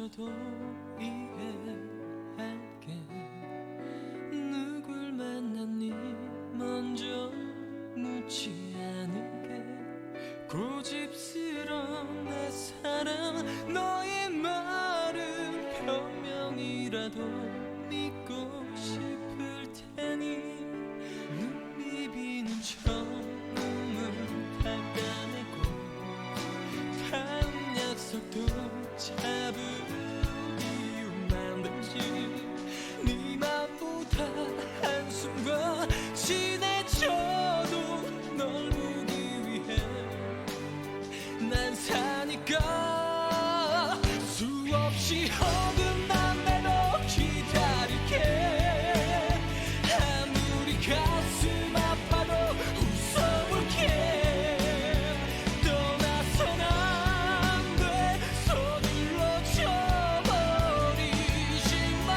상처도 이해할게. 누굴 만났니 먼저 묻지 않을게. 고집스러운 내 사랑, 너의 말은 변명이라도 믿고 싶을 테니. 눈 비비는 처음은 닦아내고 다음 약속도 잡을 이유 만들지. 네 맘보다 한숨과 친해져도 널 보기 위해 난 사니까. 수없이 어긋난 대로 기다릴게. 아무리 가슴 아파도 웃어볼게. 떠나선 안 돼. 서둘러 져버리지 마.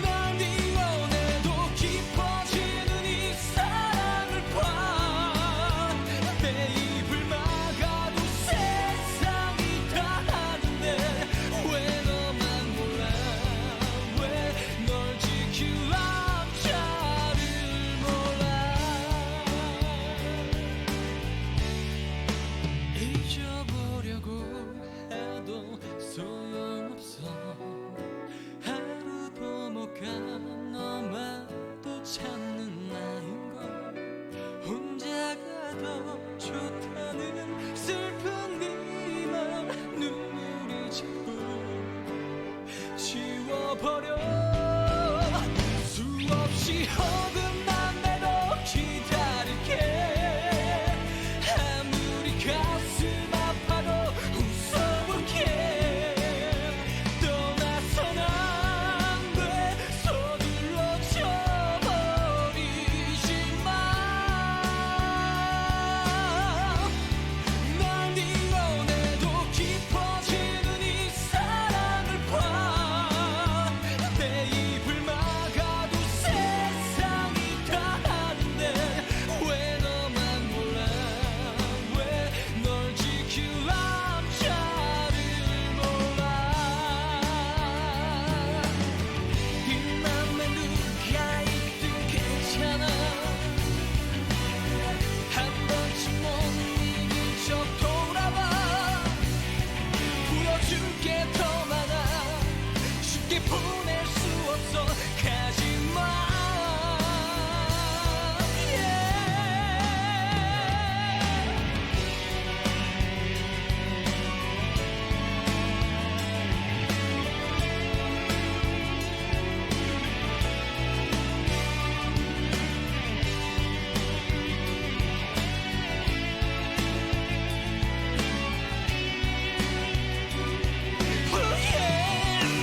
날 네 원해도 깊어지는 이 사랑을 봐. 내 입을 막아도 세상이 다 아는데 왜 너만 몰라. 왜 널 지킬 남자를 몰라. 잊어보려고 해도 소용없어. 하루도 못 가 너만 또 찾는 나인걸. 혼자가 더 좋다는 슬픈 네맘 눈물이 자꾸 지워버려. 수없이 어긋난 대로 기다릴게. 아무리 가슴 아파도 웃어볼게. 떠나선 안 돼. 서둘러 져버리지 마. 날 네 원해도 깊어지는 이 사랑을 봐. 내 입을 막아도 세상이 다 아는데 왜 너만 몰라. 왜 널 지킬 남자를 몰라. 이 맘에 누가 있든 괜찮아. 한 번쯤 못 이긴 척 돌아봐. 보여줄 게 더 많아. 쉽게 보낼 수 없어. 가지마.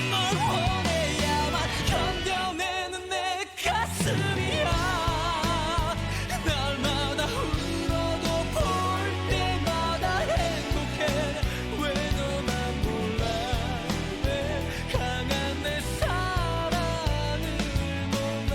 널 원해야만 견뎌내는 내 가슴이야. 날마다 울어도 볼 때마다 행복해. 왜 너만 몰라. 왜 강한 내 사랑을 몰라.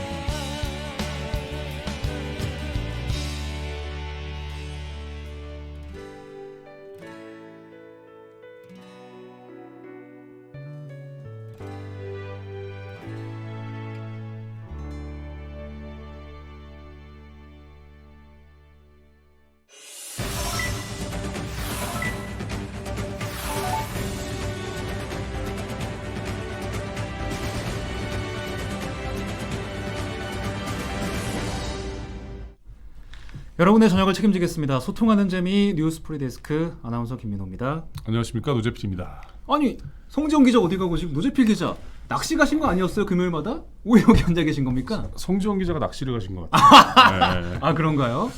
여러분의 저녁을 책임지겠습니다. 소통하는 재미 뉴스 프리데스크 아나운서 김민호입니다. 안녕하십니까, 노재필입니다. 아니 성지영 기자 어디 가고 지금 노재필 기자 낚시 가신 거 아니었어요? 금요일마다? 왜 여기 앉아 계신 겁니까? 성지원 기자가 낚시를 가신 것 같아요. 네. 아 그런가요?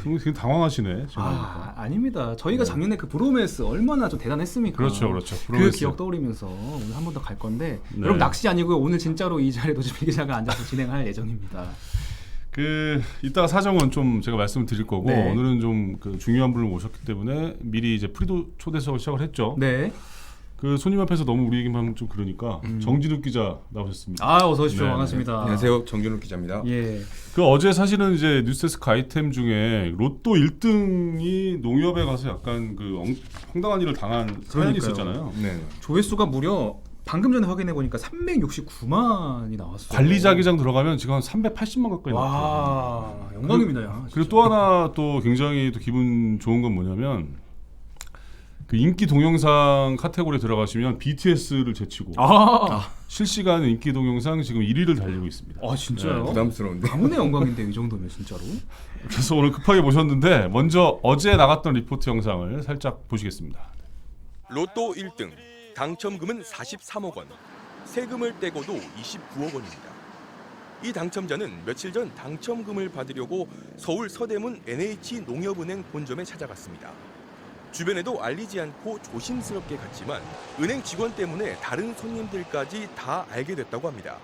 되게 당황하시네. 아닙니다. 저희가 작년에 그 브로메스 얼마나 좀 대단했습니까? 그렇죠, 그렇죠. 그 브로메스. 기억 떠올리면서 오늘 한 번 더 갈 건데 네. 여러분 낚시 아니고요. 오늘 진짜로 이 자리에 노재필 기자가 앉아서 진행할 예정입니다. 이따가 사정은 좀 제가 말씀을 드릴 거고 네. 오늘은 좀 그 중요한 분을 모셨기 때문에 미리 이제 프리도 초대석을 시작을 했죠. 네. 그 손님 앞에서 너무 우리 얘기만 좀 그러니까 정진욱 기자 나오셨습니다. 아, 어서 오십시오. 네. 반갑습니다. 안녕하세요, 정준욱 기자입니다. 예. 그 어제 사실은 이제 뉴스데스크 아이템 중에 로또 1등이 농협에 가서 약간 그 황당한 일을 당한 사연이 그러니까요. 있었잖아요. 네. 조회수가 무려 방금 전에 확인해 보니까 369만이 나왔어요. 관리자기장 들어가면 지금 한 380만 가까이 나왔어요. 와, 영광입니다. 야, 그리고 진짜. 또 하나 또 굉장히 또 기분 좋은 건 뭐냐면 그 인기 동영상 카테고리에 들어가시면 BTS를 제치고 실시간 인기 동영상 지금 1위를 달리고 있습니다. 진짜요? 네, 부담스러운데. 가문의 영광인데 이 정도면 진짜로. 그래서 오늘 급하게 모셨는데 먼저 어제 나갔던 리포트 영상을 살짝 보시겠습니다. 로또 1등 당첨금은 43억 원, 세금을 떼고도 29억 원입니다. 이 당첨자는 며칠 전 당첨금을 받으려고 서울 서대문 NH농협은행 본점에 찾아갔습니다. 주변에도 알리지 않고 조심스럽게 갔지만 은행 직원 때문에 다른 손님들까지 다 알게 됐다고 합니다.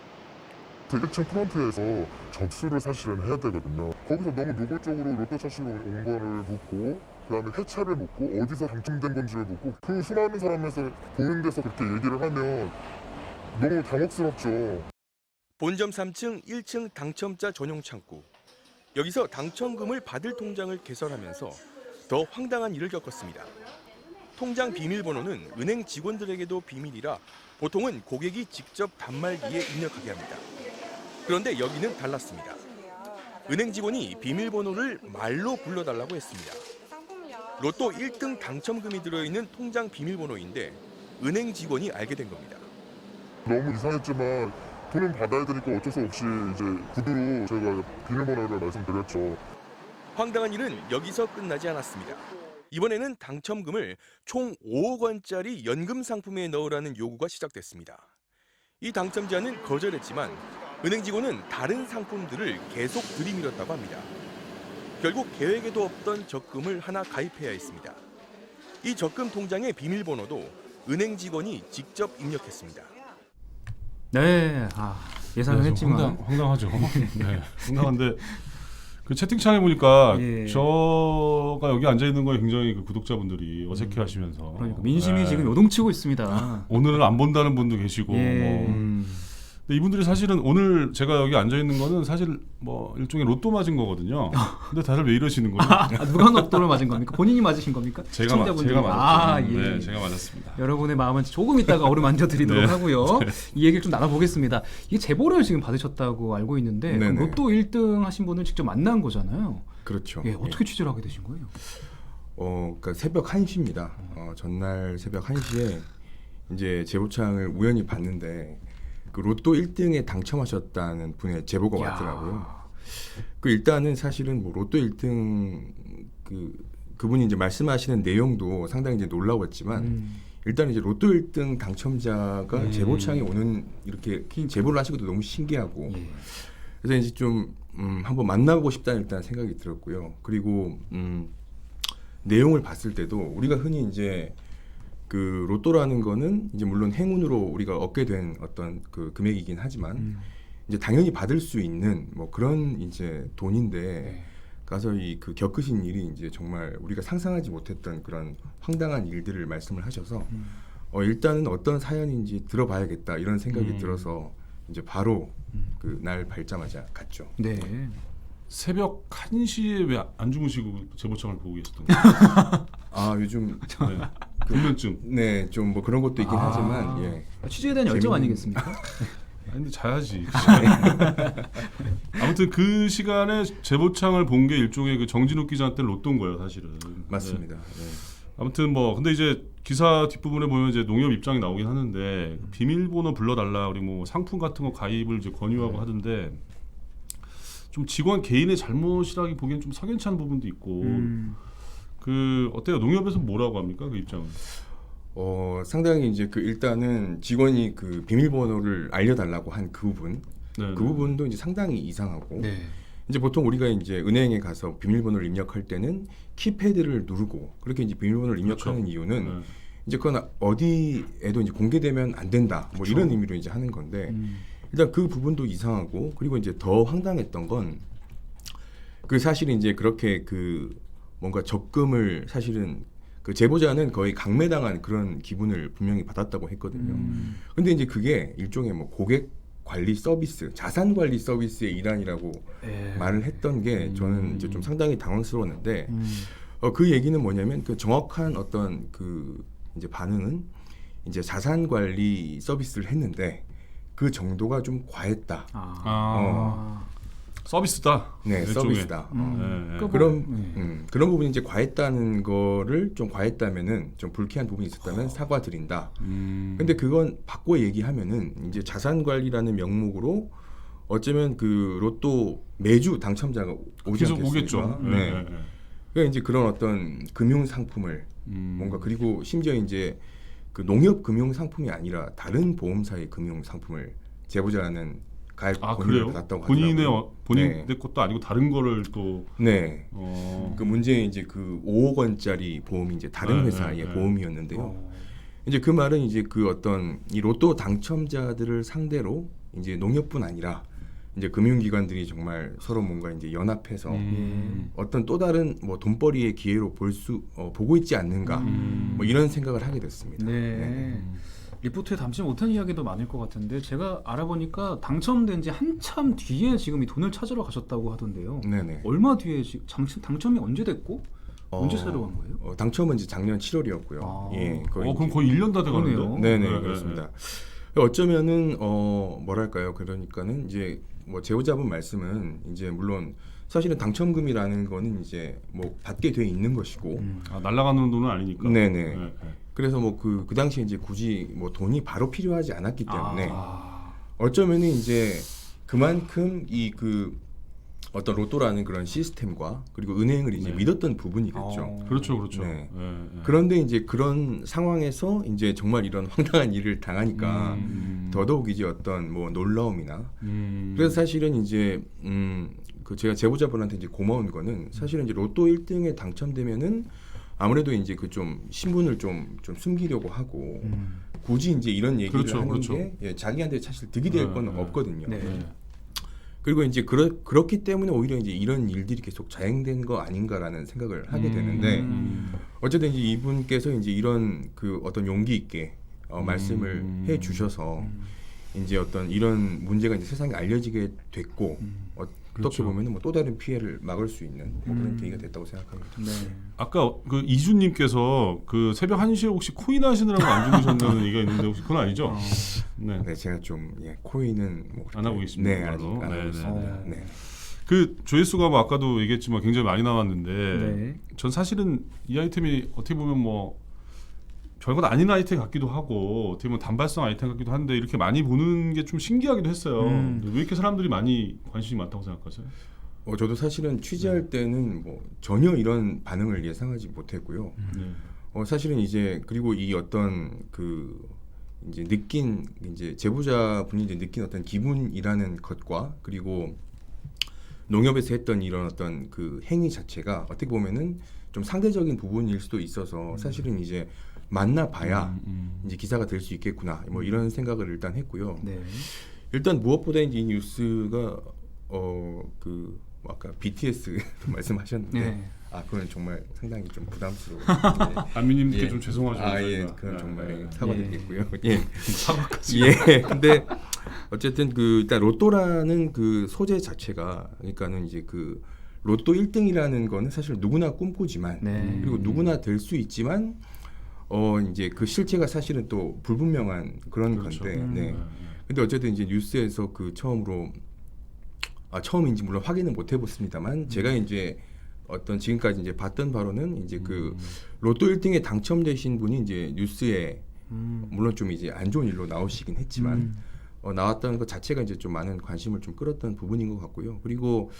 대기층 프런트에서 접수를 사실은 해야 되거든요. 거기서 너무 노골적으로 로또 차시러 온 거를 묻고 그다음에 회차를 묻고 어디서 당첨된 건지를 묻고 그 수많은 사람에서 보는 데서 그렇게 얘기를 하면 너무 당혹스럽죠. 본점 3층, 1층 당첨자 전용 창구. 여기서 당첨금을 받을 통장을 개설하면서 더 황당한 일을 겪었습니다. 통장 비밀번호는 은행 직원들에게도 비밀이라 보통은 고객이 직접 단말기에 입력하게 합니다. 그런데 여기는 달랐습니다. 은행 직원이 비밀번호를 말로 불러달라고 했습니다. 로또 1등 당첨금이 들어있는 통장 비밀번호인데 은행 직원이 알게 된 겁니다. 너무 이상했지만 돈은 받아야 되니까 어쩔 수 없이 이제 구두로 제가 비밀번호를 말씀드렸죠. 황당한 일은 여기서 끝나지 않았습니다. 이번에는 당첨금을 총 5억 원짜리 연금 상품에 넣으라는 요구가 시작됐습니다. 이 당첨자는 거절했지만 은행 직원은 다른 상품들을 계속 들이밀었다고 합니다. 결국 계획에도 없던 적금을 하나 가입해야 했습니다. 이 적금 통장의 비밀번호도 은행 직원이 직접 입력했습니다. 네, 예상은 좀 했지만 황당하죠. 네, 황당한데 그 채팅창에 보니까 예. 저가 여기 앉아 있는 거에 굉장히 그 구독자분들이 어색해하시면서 그러니까 민심이 네. 지금 요동치고 있습니다. 오늘은 안 본다는 분도 계시고 예. 뭐. 근데 이분들이 사실은 오늘 제가 여기 앉아 있는 거는 사실 뭐 일종의 로또 맞은 거거든요. 근데 다들 왜 이러시는 거예요? 누가 녹도를 맞은 겁니까? 본인이 맞으신 겁니까? 제가 시청자분들이. 맞았죠. 예. 네, 제가 맞았습니다. 여러분의 마음은 조금 있다가 어루만져드리도록 네. 하고요. 이 얘기를 좀 나눠보겠습니다. 이게 제보를 지금 받으셨다고 알고 있는데 그럼 네네. 로또 1등 하신 분을 직접 만난 거잖아요. 그렇죠. 예, 어떻게 취재를 하게 되신 거예요? 그러니까 새벽 1시입니다. 전날 새벽 1시에 이제 제보창을 우연히 봤는데 그 로또 1등에 당첨하셨다는 분의 제보가 야. 왔더라고요. 그 일단은 사실은 뭐 로또 1등 그분이 이제 말씀하시는 내용도 상당히 이제 놀라웠지만 일단 이제 로또 1등 당첨자가 제보창에 오는 이렇게 제보를 하시고도 너무 신기하고 예. 그래서 이제 좀 한번 만나보고 싶다는 일단 생각이 들었고요. 그리고 내용을 봤을 때도 우리가 흔히 이제 그 로또라는 거는 이제 물론 행운으로 우리가 얻게 된 어떤 그 금액이긴 하지만 이제 당연히 받을 수 있는 뭐 그런 이제 돈인데 가서 이 그 겪으신 일이 이제 정말 우리가 상상하지 못했던 그런 황당한 일들을 말씀을 하셔서 일단은 어떤 사연인지 들어봐야겠다 이런 생각이 들어서 이제 바로 그 날 밝자마자 갔죠. 네. 새벽 1시에 왜 안 주무시고 제보창을 보고 계셨던 거예요? 요즘 네. 불면증. 네 좀 뭐 그런 것도 있긴 하지만 예. 취재에 대한 열정 재밌는- 아니겠습니까? 아니 근데 자야지. 아무튼 그 시간에 제보창을 본 게 일종의 그 정진욱 기자한테 로또인 거예요, 사실은. 맞습니다. 네. 네. 아무튼 뭐 근데 이제 기사 뒷부분에 보면 이제 농협 입장이 나오긴 하는데 비밀번호 불러달라 그리고 뭐 상품 같은 거 가입을 이제 권유하고 하던데 좀 직원 개인의 잘못이라기 보기엔 좀 석연치 않은 부분도 있고 그 어때요? 농협에서 뭐라고 합니까? 그 입장은? 상당히 이제 그 일단은 직원이 그 비밀번호를 알려달라고 한 그 부분, 네, 그 부분도 이제 상당히 이상하고 네. 이제 보통 우리가 이제 은행에 가서 비밀번호를 입력할 때는 키패드를 누르고 그렇게 이제 비밀번호를 입력하는 그렇죠. 이유는 네. 이제 그건 어디에도 이제 공개되면 안 된다 뭐 이런 의미로 이제 하는 건데 일단 그 부분도 이상하고 그리고 이제 더 황당했던 건 그 사실은 이제 그렇게 그 뭔가 적금을 사실은 그 제보자는 거의 강매당한 그런 기분을 분명히 받았다고 했거든요. 근데 이제 그게 일종의 뭐 고객 관리 서비스, 자산 관리 서비스의 일환이라고 예. 말을 했던 게 저는 이제 좀 상당히 당황스러웠는데 그 얘기는 뭐냐면 그 정확한 어떤 그 이제 반응은 이제 자산 관리 서비스를 했는데 그 정도가 좀 과했다. 서비스다. 네, 일종의. 서비스다. 네, 네. 그런 부분이 이제 과했다는 거를 좀 과했다면은 좀 불쾌한 부분이 있었다면 사과드린다. 근데 그건 바꿔 얘기하면은 이제 자산 관리라는 명목으로 어쩌면 그 로또 매주 당첨자가 오지 계속 않겠습니까? 오겠죠. 네. 네, 네. 그러니까 이제 그런 어떤 금융 상품을 뭔가 그리고 심지어 이제 그 농협 금융 상품이 아니라 다른 보험사의 금융 상품을 제보자는 가입 권유를 그래요? 받았다고 본인의 하더라고요. 본인의 네. 것도 아니고 다른 거를 또 네. 어. 그 문제는 이제 그 5억 원짜리 보험이 이제 다른 네, 회사의 네, 네. 보험이었는데요. 이제 그 말은 이제 그 어떤 이 로또 당첨자들을 상대로 이제 농협뿐 아니라 이제 금융기관들이 정말 서로 뭔가 이제 연합해서 어떤 또 다른 뭐 돈벌이의 기회로 보고 있지 않는가 뭐 이런 생각을 하게 됐습니다. 네. 리포트에 담지 못한 이야기도 많을 것 같은데 제가 알아보니까 당첨된 지 한참 뒤에 지금 이 돈을 찾으러 가셨다고 하던데요. 네네. 얼마 뒤에 지금 당첨이 언제 됐고 언제 찾으러 간 거예요? 당첨은 이제 작년 7월이었고요. 아. 예, 그럼 거의 1년 다 돼가는데. 그러네요. 네네 그렇습니다. 어쩌면은 뭐랄까요? 그러니까는 이제 뭐 제보자분 말씀은 이제 물론 사실은 당첨금이라는 거는 이제 뭐 받게 돼 있는 것이고, 날아가는 돈은 아니니까. 네네. 네, 네. 그래서 뭐 그 당시에 이제 굳이 뭐 돈이 바로 필요하지 않았기 때문에 아. 어쩌면은 이제 그만큼 이 그 어떤 로또라는 그런 시스템과 그리고 은행을 이제 네. 믿었던 부분이겠죠. 그렇죠, 그렇죠. 네. 네, 네. 그런데 이제 그런 상황에서 이제 정말 이런 황당한 일을 당하니까 더더욱 이제 어떤 뭐 놀라움이나 그래서 사실은 이제 그 제가 제보자분한테 이제 고마운 거는 사실은 이제 로또 1등에 당첨되면은 아무래도 이제 그 좀 신분을 좀 숨기려고 하고 굳이 이제 이런 얘기를 그렇죠, 하는 그렇죠. 게 예, 자기한테 사실 득이 될 건 없거든요. 네. 그리고 이제 그렇기 때문에 오히려 이제 이런 일들이 계속 자행된 거 아닌가라는 생각을 하게 되는데 어쨌든 이제 이분께서 이제 이런 그 어떤 용기 있게 말씀을 해 주셔서 이제 어떤 이런 문제가 이제 세상에 알려지게 됐고 어떻게 그렇죠. 보면은 뭐 또 다른 피해를 막을 수 있는 뭐 그런 계기가 됐다고 생각합니다. 네. 아까 그 이주님께서 그 새벽 1시에 혹시 코인 하시느라고 안 주무셨다는 얘기가 있는데 혹시 그건 아니죠? 네. 네, 제가 좀 코인은 뭐 안 하고 있습니다. 네, 아직 안 네, 하고 네, 있습니다. 네. 네. 그 조회수가 뭐 아까도 얘기했지만 굉장히 많이 나왔는데 네. 전 사실은 이 아이템이 어떻게 보면 뭐 별것 아닌 아이템 같기도 하고 어떻게 보면 단발성 아이템 같기도 한데 이렇게 많이 보는 게 좀 신기하기도 했어요. 근데 왜 이렇게 사람들이 많이 관심이 많다고 생각하세요? 저도 사실은 취재할 때는 뭐 전혀 이런 반응을 예상하지 못했고요. 사실은 이제 그리고 이 어떤 그 이제 느낀 이제 제보자분이 이제 느낀 어떤 기분이라는 것과 그리고 농협에서 했던 이런 어떤 그 행위 자체가 어떻게 보면은 좀 상대적인 부분일 수도 있어서 사실은 이제 만나봐야 이제 기사가 될 수 있겠구나 뭐 이런 생각을 일단 했고요. 네. 일단 무엇보다 이제 이 뉴스가 그 아까 BTS 말씀하셨는데 네. 그건 정말 상당히 좀 부담스러워. 안미님께 예. 좀 죄송하죠. 예, 저희가. 그건 네, 정말 네. 사과드리겠고요. 예. 사과까지. 예. 근데 어쨌든 그 일단 로또라는 그 소재 자체가 그러니까는 이제 그 로또 1등이라는 거는 사실 누구나 꿈꾸지만 네. 그리고 누구나 될 수 있지만 이제 그 실체가 사실은 또 불분명한 그런 그렇죠. 건데. 네. 근데 어쨌든 이제 뉴스에서 그 처음으로 처음인지 물론 확인은 못 해봤습니다만 제가 이제 어떤 지금까지 이제 봤던 바로는 이제 그 로또 1등에 당첨되신 분이 이제 뉴스에 물론 좀 이제 안 좋은 일로 나오시긴 했지만 나왔다는 것 자체가 이제 좀 많은 관심을 좀 끌었던 부분인 것 같고요. 그리고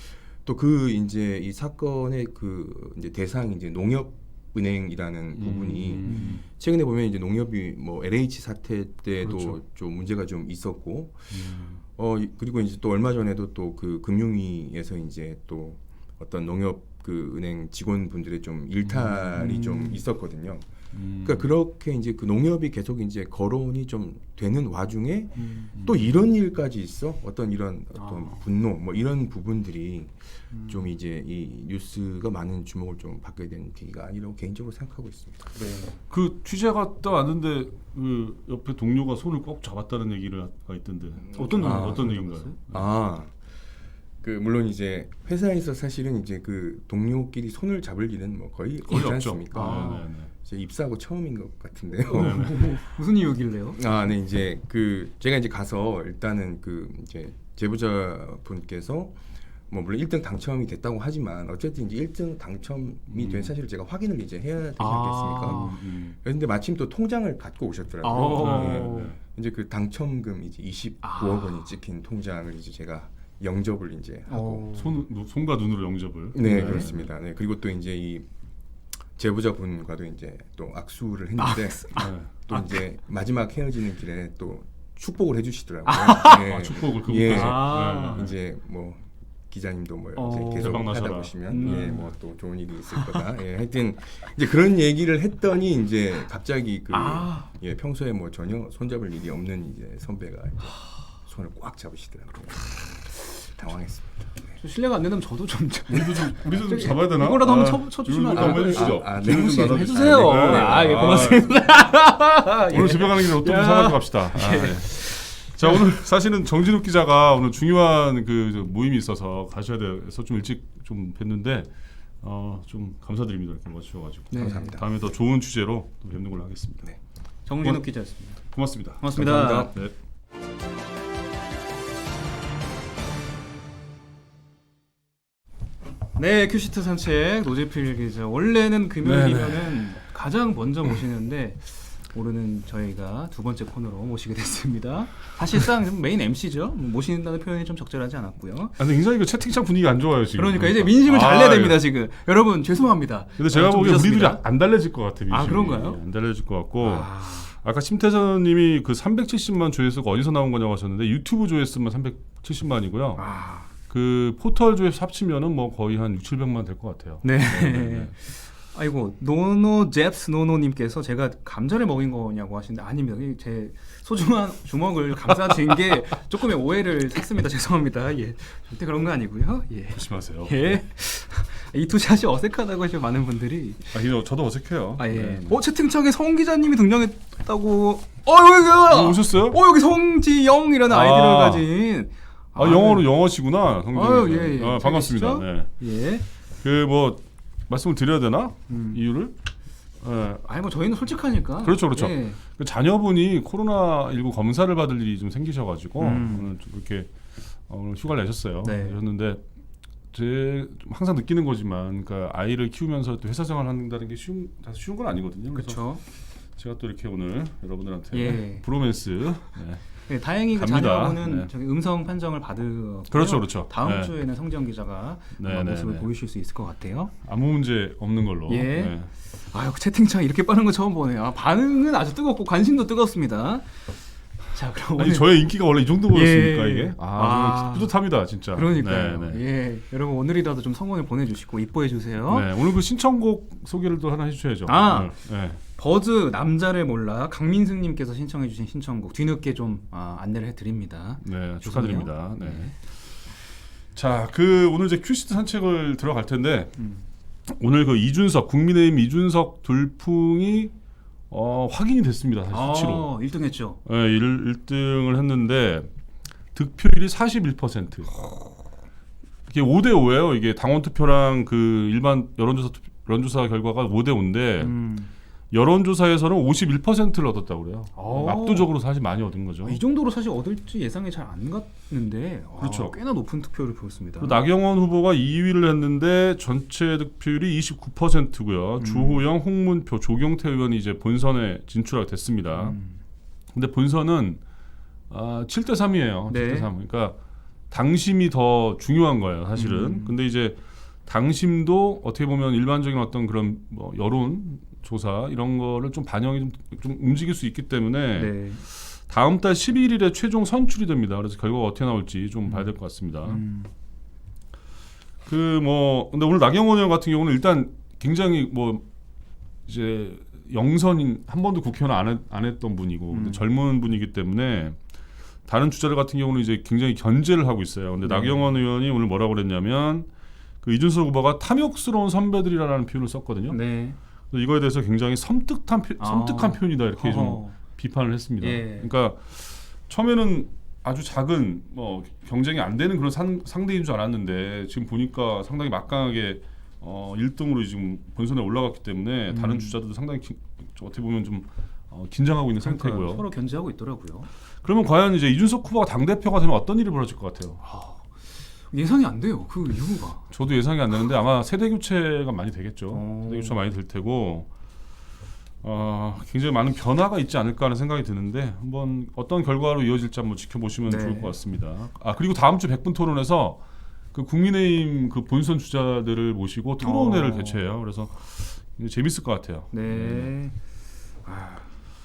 또 그 이제 이 사건의 그 이제 대상이 이제 농협은행이라는 부분이 최근에 보면 이제 농협이 뭐 LH 사태 때도 그렇죠. 좀 문제가 좀 있었고 그리고 이제 또 얼마 전에도 또 그 금융위에서 이제 또 어떤 농협 그 은행 직원분들의 좀 일탈이 좀 있었거든요. 그러니까 그렇게 이제 그 농협이 계속 이제 거론이 좀 되는 와중에 또 이런 일까지 있어 어떤 이런 어떤 분노 뭐 이런 부분들이 좀 이제 이 뉴스가 많은 주목을 좀 받게 된 계기가 아니라고 개인적으로 생각하고 있습니다. 그 취재가 딱 왔는데 그 옆에 동료가 손을 꼭 잡았다는 얘기가 있던데 어떤 아, 어떤 얘기인가요? 그 물론 이제 회사에서 사실은 이제 그 동료끼리 손을 잡을 일은 뭐 거의 없지 없죠. 않습니까? 네네네. 제 입사하고 처음인 것 같은데요. 무슨 이유길래요? 네, 이제 그 제가 이제 가서 일단은 그 이제 제보자분께서 뭐 물론 1등 당첨이 됐다고 하지만 어쨌든 이제 1등 당첨이 된 사실을 제가 확인을 이제 해야 되지 않겠습니까? 그런데 마침 또 통장을 갖고 오셨더라고요. 네. 이제 그 당첨금 이제 29억 원이 찍힌 통장을 이제 제가 영접을 이제 하고 손과 눈으로 영접을. 네, 그렇습니다. 네, 그리고 또 이제 이 제보자분과도 이제 또 악수를 했는데 또 이제 마지막 헤어지는 길에 또 축복을 해주시더라고요. 네. 축복을 그분께서 네. 이제 뭐 기자님도 뭐 이제 계속 대박 하다 나셔라. 보시면 예, 뭐 또 좋은 일이 있을 거다. 예, 하여튼 이제 그런 얘기를 했더니 이제 갑자기 그 예, 평소에 뭐 전혀 손잡을 일이 없는 이제 선배가 이제 손을 꽉 잡으시더라고요. 당황했습니다. 실례가 안 된다면 저도 좀 우리도 좀 잡아야 되나? 이거라도 한번 쳐주시면 이거 안 한번 돼요? 해주시죠. 네. 혹시 나눠주시죠. 해주세요. 네. 예, 고맙습니다. 오늘 집에 가는 길에 로또 좀 사가지고 갑시다. 네. 자, 오늘 사실은 정진욱 기자가 오늘 중요한 그 모임이 있어서 가셔야 돼서 좀 일찍 좀 뵀는데 좀 감사드립니다. 이렇게 와주셔가지고. 네. 감사합니다. 다음에 더 좋은 주제로 또 뵙는 걸로 하겠습니다. 네. 정진욱 기자였습니다. 고맙습니다. 고맙습니다. 감사합니다. 네. 네, 큐시트 산책 노재필 기자. 원래는 금요일이면은 가장 먼저 모시는데 오늘은 저희가 두 번째 코너로 모시게 됐습니다. 사실상 좀 메인 MC죠. 모신다는 표현이 좀 적절하지 않았고요. 근데 굉장히 그 채팅창 분위기가 안 좋아요 지금. 그러니까 이제 민심을 잘 내야 예. 됩니다 지금. 여러분 죄송합니다. 근데 제가 좀 보기엔 우리들이 늦었습니다. 안 달래질 것 같아. 민심이. 그런가요? 안 달래질 것 같고. 아까 심태선님이 그 370만 조회수가 어디서 나온 거냐고 하셨는데 유튜브 조회수만 370만이고요. 그 포털 조회수 합치면은 뭐 거의 한 600~700만 될 것 같아요. 네. 아이고 노노 잽스 노노님께서 제가 감자를 먹인 거냐고 하시는데 아닙니다. 제 소중한 주먹을 감싸진 게 조금의 오해를 샀습니다. 죄송합니다. 예, 절대 그런 거 아니고요. 예. 조심하세요. 예. 이 투샷이 어색하다고 하시는 많은 분들이. 이거 저도 어색해요. 예. 네. 채팅창에 성 기자님이 등장했다고. 여기가. 오셨어요? 여기 성지영이라는 아이디를 가진. 영어로 영어시구나. 성진이. 예. 반갑습니다. 네. 예. 그 뭐 말씀을 드려야 되나? 이유를? 예. 아니 뭐 저희는 솔직하니까. 그렇죠. 예. 그 자녀분이 코로나19 검사를 받을 일이 좀 생기셔가지고 오늘 좀 이렇게 오늘 휴가를 내셨어요. 네. 그랬는데 제 항상 느끼는 거지만, 그러니까 아이를 키우면서 또 회사 생활한다는 게 쉬운 건 아니거든요. 그래서 그렇죠. 제가 또 이렇게 오늘 여러분들한테 예. 브로맨스. 네, 다행히 그 갑니다. 자녀분은 네. 저기 음성 판정을 받은. 그렇죠. 다음 네. 주에는 성지영 기자가 모습을 보이실 수 있을 것 같아요. 아무 문제 없는 걸로. 예. 네. 아유 채팅창 이렇게 빠른 거 처음 보네요. 반응은 아주 뜨겁고 관심도 뜨겁습니다. 자 그럼 아니 오늘 저의 인기가 원래 이 정도였습니까 예. 이게? 저는 뿌듯합니다 진짜. 그러니까요. 네. 예, 여러분 오늘이라도 좀 성원을 보내주시고 이뻐해 주세요. 네, 오늘 그 신청곡 소개를 또 하나 해주셔야죠. 오늘. 네. 버즈 남자를 몰라 강민승님께서 신청해주신 신청곡 뒤늦게 좀 안내를 해드립니다. 네, 축하드립니다. 네. 자, 오늘 이제 큐시트 산책을 들어갈 텐데 오늘 그 이준석 국민의힘 이준석 돌풍이 확인이 됐습니다. 사실 수치로. 1등 했죠. 네, 1등을 했는데 득표율이 41%. 이게 5대5예요. 이게 당원 투표랑 그 일반 여론조사 결과가 5대5인데 여론조사에서는 51%를 얻었다고 그래요. 압도적으로 사실 많이 얻은 거죠. 이 정도로 사실 얻을지 예상이 잘 안 갔는데 그렇죠. 꽤나 높은 투표를 보였습니다. 나경원 후보가 2위를 했는데 전체 득표율이 29%고요. 주호영, 홍문표, 조경태 의원이 이제 본선에 진출하게 됐습니다. 근데 본선은 7대3이에요. 네. 7대3. 그러니까 당심이 더 중요한 거예요, 사실은. 근데 이제 당심도 어떻게 보면 일반적인 어떤 그런 뭐 여론 조사 이런 거를 좀 반영이 좀 움직일 수 있기 때문에 네. 다음 달 11일에 최종 선출이 됩니다. 그래서 결과가 어떻게 나올지 좀 봐야 될 것 같습니다. 근데 오늘 나경원 의원 같은 경우는 일단 굉장히 뭐 이제 영선인 한 번도 국회의원 안 했던 분이고 근데 젊은 분이기 때문에 다른 주자들 같은 경우는 이제 굉장히 견제를 하고 있어요. 근데 나경원 의원이 오늘 뭐라고 그랬냐면 그 이준석 후보가 탐욕스러운 선배들이라는 표현을 썼거든요. 네. 그래서 이거에 대해서 굉장히 섬뜩한 표현이다 이렇게 좀 어허. 비판을 했습니다. 예. 그러니까 처음에는 아주 작은 뭐 경쟁이 안 되는 그런 상대인 줄 알았는데 지금 보니까 상당히 막강하게 1등으로 지금 본선에 올라갔기 때문에 다른 주자들도 상당히 어떻게 보면 좀 긴장하고 있는 그러니까요. 상태고요. 서로 견제하고 있더라고요. 그러면 과연 이제 이준석 후보가 당 대표가 되면 어떤 일이 벌어질 것 같아요? 예상이 안 돼요. 그 이유가. 저도 예상이 안 되는데 아마 세대 교체가 많이 되겠죠. 오. 세대 교체가 많이 될 테고 굉장히 많은 변화가 있지 않을까 하는 생각이 드는데 한번 어떤 결과로 이어질지 한번 지켜보시면 네. 좋을 것 같습니다. 그리고 다음 주 100분 토론에서 그 국민의힘 그 본선 주자들을 모시고 토론회를 개최해요. 그래서 재밌을 것 같아요. 네.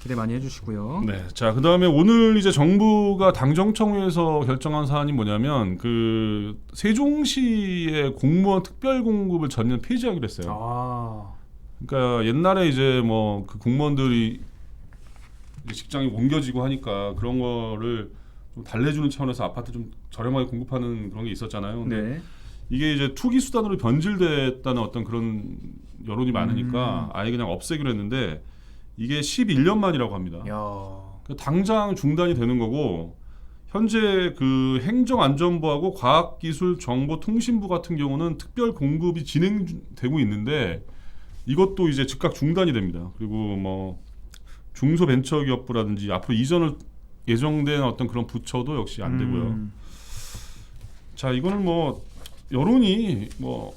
기대 많이 해주시고요. 네, 자 그다음에 오늘 이제 정부가 당정청에서 결정한 사안이 뭐냐면 그 세종시의 공무원 특별 공급을 전면 폐지하기로 했어요. 그러니까 옛날에 이제 뭐 그 공무원들이 이제 직장이 옮겨지고 하니까 그런 거를 좀 달래주는 차원에서 아파트 좀 저렴하게 공급하는 그런 게 있었잖아요. 근데 네. 이게 이제 투기 수단으로 변질됐다는 어떤 그런 여론이 많으니까 아예 그냥 없애기로 했는데 이게 11년 만이라고 합니다. 야. 그러니까 당장 중단이 되는 거고 현재 그 행정안전부하고 과학기술정보통신부 같은 경우는 특별 공급이 진행되고 있는데 이것도 이제 즉각 중단이 됩니다. 그리고 뭐 중소벤처기업부라든지 앞으로 이전을 예정된 어떤 그런 부처도 역시 안 되고요. 자 이거는 뭐 여론이 뭐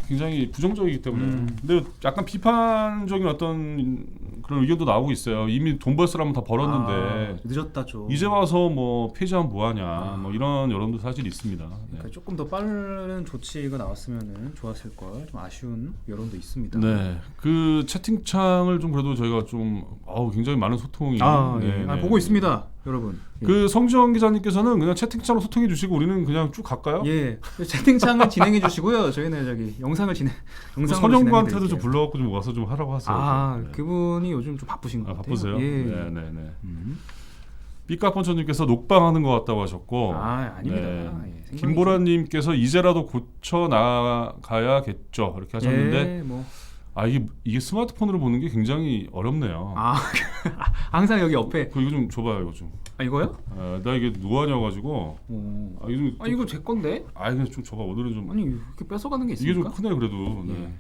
굉장히 부정적이기 때문에 근데 약간 비판적인 어떤 그런 의견도 나오고 있어요. 이미 돈 벌쓰라면 다 벌었는데 늦었다 좀. 이제 와서 뭐 폐지하면 뭐하냐 뭐 이런 여론도 사실 있습니다. 네. 그러니까 조금 더 빠른 조치가 나왔으면 좋았을 걸 좀 아쉬운 여론도 있습니다. 네, 그 채팅창을 좀 그래도 저희가 좀 굉장히 많은 소통이 예. 네. 보고 있습니다, 여러분. 그 성지영 기자님께서는 그냥 채팅창으로 소통해 주시고 우리는 그냥 쭉 갈까요? 예, 채팅창을 진행해 주시고요. 저희는 저기 영상을 선영구한테도 좀 불러갖고 좀 와서 좀 하라고 하세요. 네. 그분이 요즘 좀 바쁘신 것 같아요. 바쁘세요? 예. 네네네. 삐까뻔처님께서 녹방하는 것 같다고 하셨고, 아닙니다. 네. 예, 김보라님께서 이제라도 고쳐 나가야겠죠 이렇게 하셨는데, 예, 뭐. 이게 스마트폰으로 보는 게 굉장히 어렵네요. 항상 여기 옆에. 이거 좀 줘봐요, 이거 좀. 이거요? 나 이게 노안이어가지고. 이거 제 건데? 그냥 좀 줘봐. 오늘은 좀. 아니 이렇게 뺏어가는 게 있습니까? 이게 좀 크네 그래도. 네.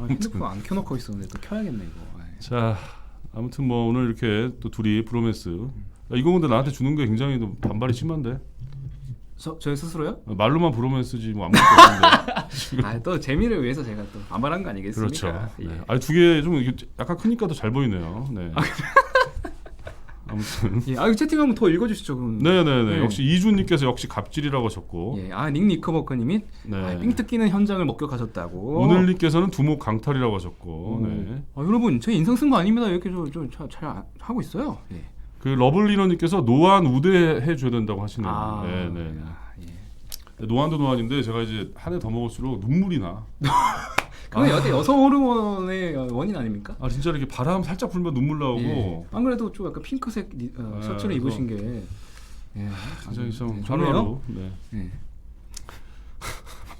핸드폰 안 켜놓고 있었는데 또 켜야겠네 이거. 자, 아무튼 뭐 오늘 이렇게 또 둘이 브로맨스. 이거 근데 나한테 주는 게 굉장히 또 반발이 심한데. 저 스스로요? 말로만 브로맨스지 뭐 아무것도 없는데. 또 재미를 위해서 제가 또 반발한 거 아니겠습니까? 그렇죠. 예. 네. 두 개 좀 약간 크니까 더 잘 보이네요. 네. 아무튼. 예. 채팅 한번 더 읽어주시죠. 그럼. 네네네. 네. 역시 이준님께서 역시 갑질이라고 하셨고. 예. 닉 니커버커님이 네. 삥 뜯기는 현장을 목격하셨다고. 오늘님께서는 두목 강탈이라고 하셨고. 네. 여러분 제 인상 쓴 거 아닙니다. 이렇게 잘 하고 있어요. 예. 그 러블리너님께서 노안 우대해 줘야 된다고 하시네요. 네네. 노안도 노안인데 제가 이제 한 해 더 먹을수록 눈물이 나. 그건 여성 호르몬의 원인 아닙니까? 진짜 이렇게 바람 살짝 불면 눈물 나오고. 예. 안 그래도 좀 약간 핑크색 셔츠를 입으신 게. 예. 굉장히 좀 좋네요. 하루하루. 네. 예.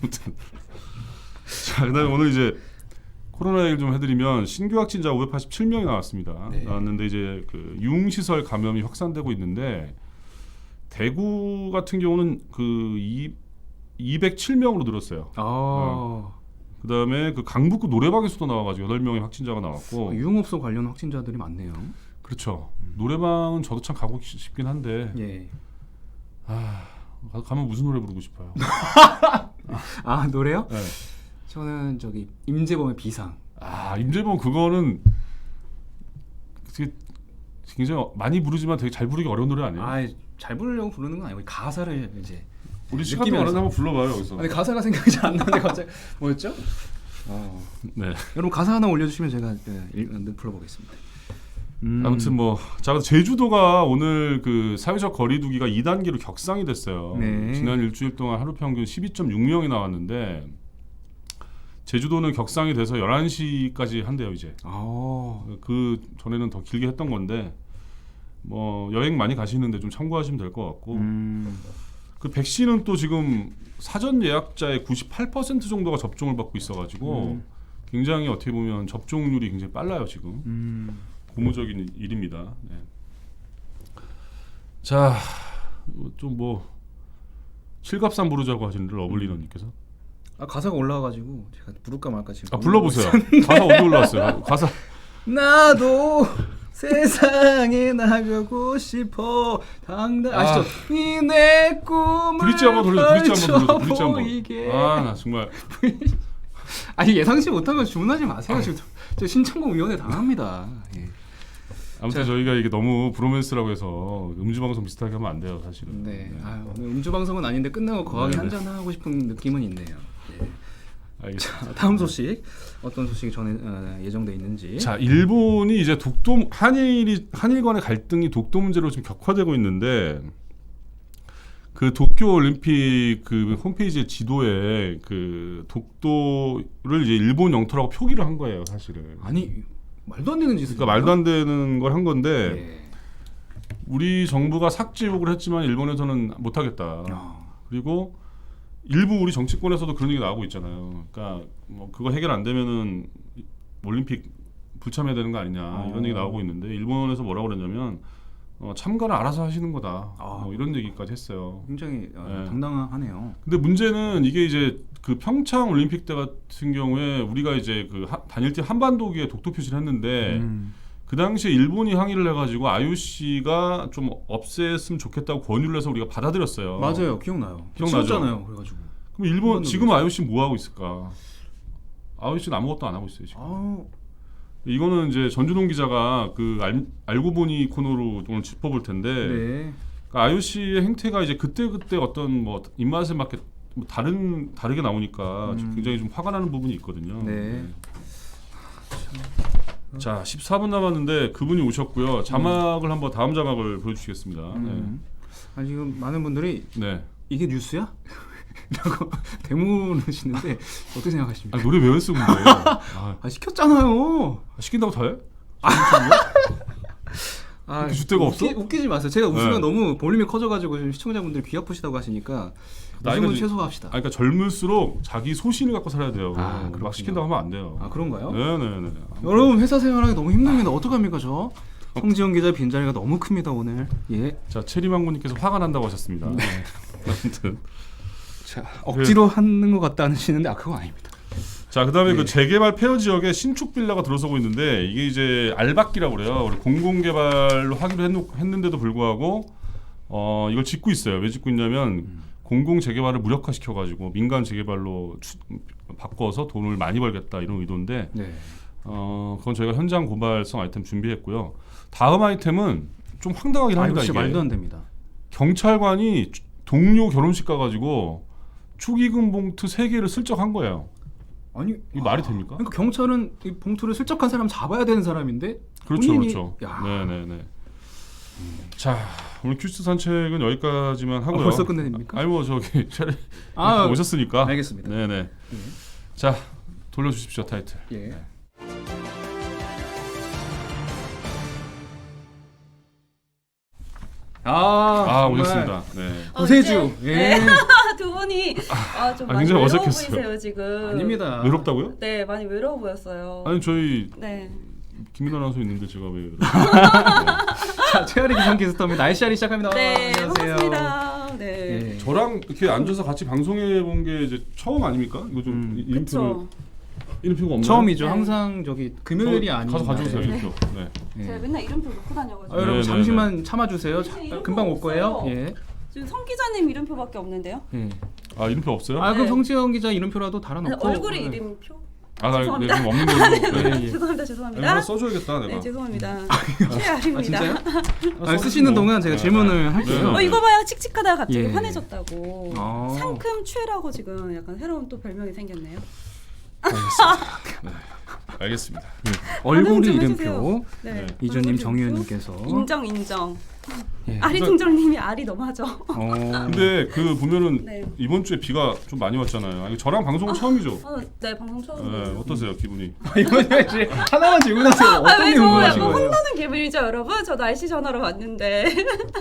아무튼. 자, 그다음에 오늘 이제 코로나 얘기를 좀 해드리면 신규 확진자 587명이 나왔습니다. 네. 나왔는데 이제 그 유흥시설 감염이 확산되고 있는데 대구 같은 경우는 그 207명으로 늘었어요. 그다음에 그 강북구 노래방에서도 나와가지고 8명의 확진자가 나왔고 유흥업소 관련 확진자들이 많네요. 그렇죠. 노래방은 저도 참 가고 싶긴 한데 예. 가면 무슨 노래 부르고 싶어요? 노래요? 네. 저는 저기 임재범의 비상. 임재범 그거는 되게 굉장히 많이 부르지만 되게 잘 부르기 어려운 노래 아니에요? 잘 부르려고 부르는 건 아니고 가사를 이제 우리 시간 동안 한번 불러봐요 여기서. 근데 가사가 생각이 잘 안 나는데 갑자기 뭐였죠? 네. 여러분 가사 하나 올려주시면 제가 불러보겠습니다. 아무튼 자 제주도가 오늘 그 사회적 거리두기가 2단계로 격상이 됐어요. 네. 지난 일주일 동안 하루 평균 12.6명이 나왔는데 제주도는 격상이 돼서 11시까지 한대요 이제. 아, 그 전에는 더 길게 했던 건데 뭐 여행 많이 가시는데 좀 참고하시면 될 것 같고 그 백신은 또 지금 사전 예약자의 98% 정도가 접종을 받고 있어가지고 굉장히 어떻게 보면 접종률이 굉장히 빨라요 지금. 고무적인 일입니다. 네. 자, 좀 뭐 칠갑산 부르자고 하시는데 러블리너님께서. 아 가사가 올라와가지고 제가 부를까 말까 지금. 아 불러보세요. 가사 어디 올라왔어요? 가사. 나도 세상에 나가고 싶어 당당 아시죠? 이 내 꿈을 브릿지 한번 돌려줘. 브릿지 한번 돌려줘. 브릿지 한번. 보이게. 아 나 정말. 아니 예상치 못한 거 주문하지 마세요. 지금 저 신청곡 위원회 당합니다. 예. 아무튼 저희가 이게 너무 브로맨스라고 해서 음주 방송 비슷하게 하면 안 돼요 사실은. 네. 아, 오늘 음주 방송은 아닌데 끝나고 거하게 네네. 한잔 하고 싶은 느낌은 있네요. 예. 알겠습니다. 자, 다음 소식 어떤 소식이 전에 예정돼 있는지. 자, 일본이 이제 독도 한일 간의 갈등이 독도 문제로 좀 격화되고 있는데 그 도쿄 올림픽 그 홈페이지 지도에 그 독도를 이제 일본 영토라고 표기를 한 거예요, 사실은. 아니 말도 안 되는 짓을. 그러니까 말도 안 되는 걸 한 건데 예. 우리 정부가 삭제 요구를 했지만 일본에서는 못 하겠다. 그리고 일부 우리 정치권에서도 그런 얘기 나오고 있잖아요. 그러니까 뭐 그거 해결 안 되면은 올림픽 불참해야 되는 거 아니냐 이런 얘기 나오고 있는데 일본에서 뭐라고 그랬냐면 참가를 알아서 하시는 거다. 뭐 이런 얘기까지 했어요. 굉장히 네. 당당하네요. 근데 문제는 이게 이제 그 평창 올림픽 때 같은 경우에 우리가 이제 그 단일팀 한반도기에 독도 표시를 했는데 그 당시에 일본이 항의를 해가지고 IOC가 좀 없앴으면 좋겠다고 권유를 해서 우리가 받아들였어요. 맞아요, 기억나요. 기억나죠? 치웠잖아요. 그래가지고. 그럼 일본 지금 IOC 뭐 하고 있을까? IOC는 아무것도 안 하고 있어요 지금. 이거는 이제 전준홍 기자가 그 알고 보니 코너로 오늘 짚어볼 텐데 네. 그러니까 IOC의 행태가 이제 그때 어떤 뭐 입맛에 맞게 뭐 다르게 나오니까 굉장히 좀 화가 나는 부분이 있거든요. 네. 자, 14분 남았는데 그분이 오셨고요. 자막을 한번 다음 자막을 보여주시겠습니다. 아니 지금 많은 분들이 네. 이게 뉴스야? 라고 대문하시는데 어떻게 생각하십니까? 아, 노래 왜 안 쓰고 거예요? 아 시켰잖아요. 시킨다고 다 해? 아, 줏대가 없어? 웃기지 마세요. 제가 웃으면 네. 너무 볼륨이 커져가지고 지금 시청자분들 귀 아프시다고 하시니까 웃음은 최소화합시다. 그러니까 젊을수록 자기 소신을 갖고 살아야 돼요. 아, 막 시킨다고 하면 안 돼요. 아 그런가요? 네네네. 여러분 회사 생활하기 너무 힘듭니다. 어떡합니까 저? 성지영 기자 빈자리가 너무 큽니다 오늘. 예. 자, 체리망고님께서 화가 난다고 하셨습니다. 네. 아무튼 자 억지로 하는 것 같다 하시는데 그건 아닙니다. 자, 그다음에 네. 그 재개발 폐허 지역에 신축 빌라가 들어서고 있는데 이게 이제 알박기라고 그래요. 우리 공공개발로 하기로 했는데도 불구하고 이걸 짓고 있어요. 왜 짓고 있냐면 공공 재개발을 무력화시켜가지고 민간 재개발로 바꿔서 돈을 많이 벌겠다 이런 의도인데 네. 그건 저희가 현장 고발성 아이템 준비했고요. 다음 아이템은 좀 황당하긴 합니다. 이거 이게 말도 안 됩니다. 경찰관이 동료 결혼식 가가지고 축의금 봉투 3개를 슬쩍 한 거예요. 아니 이 말이 됩니까? 그러니까 경찰은 이 봉투를 슬쩍한 사람 잡아야 되는 사람인데 그렇죠, 본인이, 그렇죠. 야. 네네네. 자, 오늘 큐스 산책은 여기까지만 하고요. 벌써 끝내립니까? 아니 뭐 저기 아, 오셨으니까. 알겠습니다. 네네. 자, 돌려주십시오 타이틀. 예. 정말 오셨습니다. 네. 구세주. 예. 네. 두 분이 좀 많이 굉장히 외로워 어색했어요. 보이세요 지금. 아닙니다. 외롭다고요? 네, 많이 외로워 보였어요. 아니 저희 네. 김민아 아나운서 있는데 제가 왜 자, 최아리 기상캐스터입니다. 날씨알이 시작합니다. 네, 안녕하세요. 반갑습니다. 네. 예. 저랑 이렇게 앉아서 같이 방송해 본 게 이제 처음 아닙니까? 이거 좀 그렇죠. 이름표가 없나요? 처음이죠. 네. 항상 저기 금요일이 아닌 가서 가져오세요 날에. 이름표. 네. 예. 제가 맨날 이름표 놓고 다녀가지고. 여러분 네, 잠시만 참아주세요. 이름표 금방 올 거예요. 없어요. 예. 지금 성 기자님 이름표밖에 없는데요. 예. 아 이름표 없어요? 아 그럼 네. 성지영 기자 이름표라도 달아놓고. 얼굴이 네. 이름표? 아, 나 죄송합니다. 지금 없는 걸로. 네. 예, 예. 죄송합니다. 아니, 죄송합니다. 하나 써줘야겠다 내가. 네, 죄송합니다. 아 최아리입니다. 진짜요? 하나 쓰시는 써주고. 동안 제가 네. 질문을 할게요. 네. 이거 봐요. 칙칙하다가 갑자기 예. 환해졌다고. 아. 상큼 최라고 지금 약간 새로운 또 별명이 생겼네요. 알겠습니다. 네. 알겠습니다. 얼굴이 반응 좀 이름표. 해주세요. 네. 네. 이준님, 얼굴 정유현님께서. 인정. 예. 아리 통장님이 알이 너무하죠. 근데 그 보면은 네. 이번 주에 비가 좀 많이 왔잖아요. 아니, 저랑 방송은 처음이죠. 네 방송 처음. 네, 어떠세요 기분이? 이거 하나만 질문하세요. 어떤 왜 게 저 궁금하신 약간 거예요? 혼나는 기분이죠 여러분? 저 날씨 전화로 왔는데.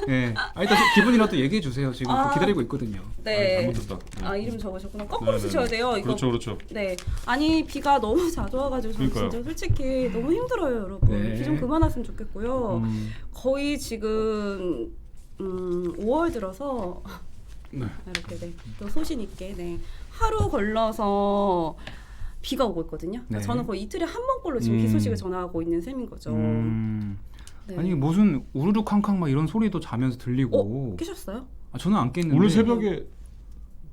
네. 일단 기분이라도 얘기해 주세요. 지금 기다리고 있거든요. 네. 잘못했다. 아 이름 적으셨구나. 거꾸로 네네네. 쓰셔야 돼요. 이거. 그렇죠, 그렇죠. 네. 아니 비가 너무 자주 와가지고 저는 그러니까요. 진짜 솔직히 너무 힘들어요 여러분. 네. 비 좀 그만 왔으면 좋겠고요. 거의 지금 5월 들어서 네. 이렇게 또 소신 있게 하루 걸러서 비가 오고 있거든요. 네. 저는 거의 이틀에 한 번꼴로 지금 비 소식을 전하고 있는 셈인 거죠. 네. 아니 무슨 우르르 쾅쾅 막 이런 소리도 자면서 들리고. 깨셨어요? 저는 안 깼는데. 오늘 새벽에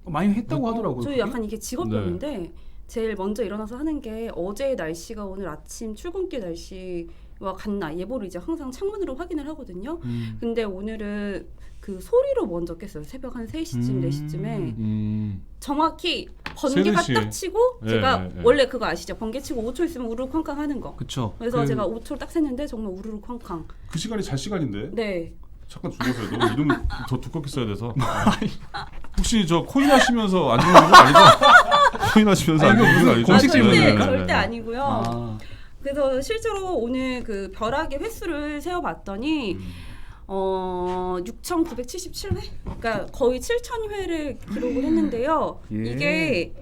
많이 했다고 하더라고요. 저희 그게? 약간 이게 직업병인데 제일 먼저 일어나서 하는 게 어제의 날씨가 오늘 아침 출근길 날씨와 같나 예보를 이제 항상 창문으로 확인을 하거든요. 근데 오늘은 그 소리로 먼저 깼어요. 새벽 한 3시쯤 4시쯤에 정확히 번개가 3-4시. 딱 치고 예, 제가 예, 예. 원래 그거 아시죠? 번개 치고 5초 있으면 우르르 쾅쾅 하는 거. 그쵸. 그래서 제가 5초 딱 셌는데 정말 우르르 쾅쾅. 그 시간이 잘 시간인데. 네. 잠깐 죽었어요. 너무 이름 더 두껍게 써야 돼서. 혹시 저 코인 하시면서 안 죽는 건 아니죠? 코인 하시면서 안 이거 죽는 건 아니죠? 공식 절대 질문이에요. 절대 아니고요. 아. 그래서 실제로 오늘 그 벼락의 횟수를 세어봤더니 6,977회? 그러니까 거의 7,000회를 기록을 했는데요. 예. 이게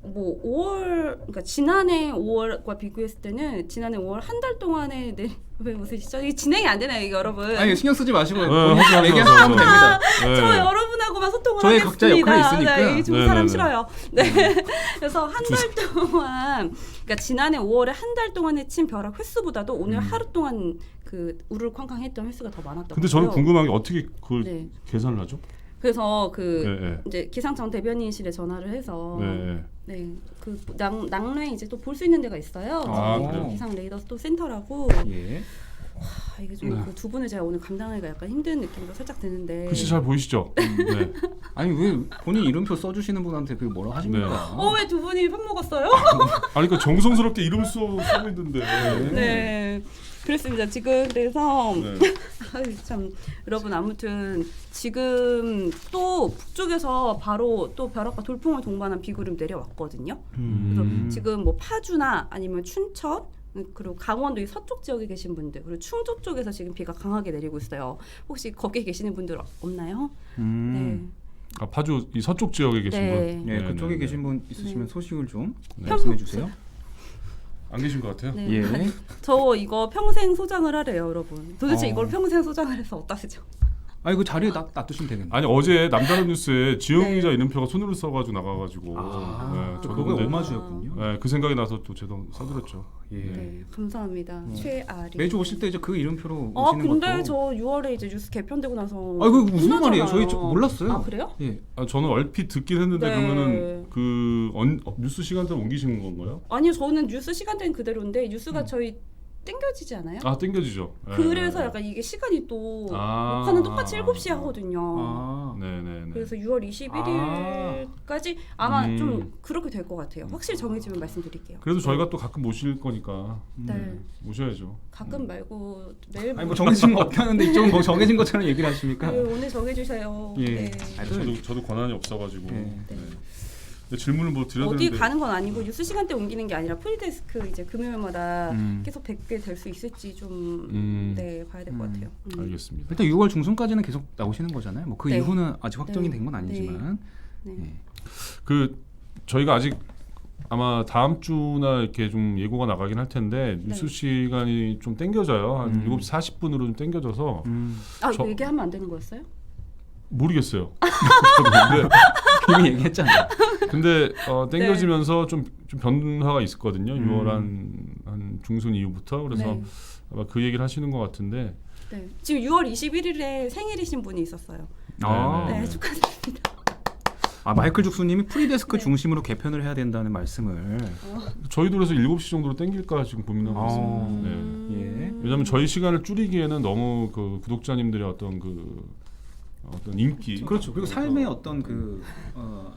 뭐 5월, 그러니까 지난해 5월과 비교했을 때는 지난해 5월 한 달 동안에 왜 웃으시죠? 이게 진행이 안 되나요, 이게 여러분? 아니 신경 쓰지 마시고요. 네, 본인 하세요, 얘기하면 하세요. 됩니다. 네. 저 여러분하고만 소통을 저희 하겠습니다. 각자 역할이 있으니까. 네, 좀 네네네. 사람 싫어요. 네. 그래서 한 달 동안, 그러니까 지난해 5월에 한 달 동안에 친 벼락 횟수보다도 오늘 하루 동안 그 우르르 쾅쾅 했던 횟수가 더 많았다고. 근데 저는 궁금한 게 어떻게 그걸 네. 계산을 하죠? 그래서 그 네, 이제 기상청 대변인실에 전화를 해서 네. 네, 그 낙뢰 이제 또 볼 수 있는 데가 있어요. 아, 지금 그래요? 기상 레이더 또 센터라고. 예. 이게 좀 그 두 분을 제가 오늘 감당하기가 약간 힘든 느낌도 살짝 드는데. 글씨 잘 보이시죠? 네. 아니 왜 본인 이름표 써주시는 분한테 그게 뭐라 하십니까? 왜 두 분이 편 먹었어요? 아니 그러니까 정성스럽게 이름 쓰고 있는데. 네. 그렇습니다. 지금 그래서 네. 아유, 참 여러분 아무튼 지금 또 북쪽에서 바로 또 벼락과 돌풍을 동반한 비구름 내려왔거든요. 그래서 지금 뭐 파주나 아니면 춘천 그리고 강원도 이 서쪽 지역에 계신 분들 그리고 충청 쪽에서 지금 비가 강하게 내리고 있어요. 혹시 거기에 계시는 분들 없나요? 네. 아, 파주 이 서쪽 지역에 계신 네. 분. 예, 네, 그쪽에 네, 계신 분 있으시면 소식을 좀 네. 말씀해 주세요. 안 계신 것 같아요. 네. 예. 저 이거 평생 소장을 하래요, 여러분. 도대체 어. 이걸 평생 소장을 해서 어디다 쓰죠? 아 이거 자리에 놔두시면 되겠네. 아니 어제 남다른 뉴스에 지영 네. 기자 이름표가 손으로 써가지고 나가가지고 저도 그게 근데 오마주였군요. 네, 그 생각이 나서 또 제도 써드렸죠. 예. 네, 감사합니다. 최아리. 매주 오실 때 이제 그 이름표로 아 오시는 근데 것도. 저 6월에 이제 뉴스 개편되고 나서 아 이거 무슨 끝나잖아요. 말이에요? 저희 몰랐어요. 아 그래요? 예. 아, 저는 얼핏 듣긴 했는데 네. 그러면은 그 뉴스 시간대 옮기신 건가요? 아니요, 저는 뉴스 시간대는 그대로인데 뉴스가 저희 땡겨지지 않아요? 아 땡겨지죠. 네, 그래서 네. 약간 이게 시간이 또 아. 녹화는 똑같이 7시에 하거든요. 아. 네네네. 그래서 6월 21일까지 아마 좀 그렇게 될 것 같아요. 확실히 정해지면 말씀드릴게요. 그래도 저희가 또 가끔 모실 거니까 네. 모셔야죠. 가끔 말고 매일 아니 뭐 정해진 거 없다는데 이쪽은 뭐 정해진 것처럼 얘기를 하십니까? 네, 오늘 정해주세요. 예. 네. 저도 권한이 없어가지고. 네. 네. 근데 질문을 뭐 드려야 어디 되는데. 가는 건 아니고 뉴스 시간대 옮기는 게 아니라 프리데스크 이제 금요일마다 계속 뵙게 될 수 있을지 좀 네, 봐야 될 것 같아요. 알겠습니다. 일단 6월 중순까지는 계속 나오시는 거잖아요. 뭐 그 네. 이후는 아직 확정이 네. 된 건 아니지만. 네. 예. 그 저희가 아직 아마 다음 주나 이렇게 좀 예고가 나가긴 할 텐데 뉴스 시간이 좀 땡겨져요. 한 7시 40분으로 좀 땡겨져서 아 저- 이거 얘기하면 안 되는 거였어요? 모르겠어요. 이미 얘기했잖아요. 근데 땡겨지면서 좀 변화가 있었거든요. 6월 한 중순 이후부터 그래서 네. 아마 그 얘기를 하시는 것 같은데. 네. 지금 6월 21일에 생일이신 분이 있었어요. 아. 네, 축하드립니다. 아 마이클 죽수님이 프리데스크 네. 중심으로 개편을 해야 된다는 말씀을. 저희도 그래서 7시 정도로 땡길까 지금 고민하고 있습니다. 네. 예. 왜냐하면 저희 시간을 줄이기에는 너무 그 구독자님들의 어떤 인기 그렇죠. 그리고 삶의 어떤 그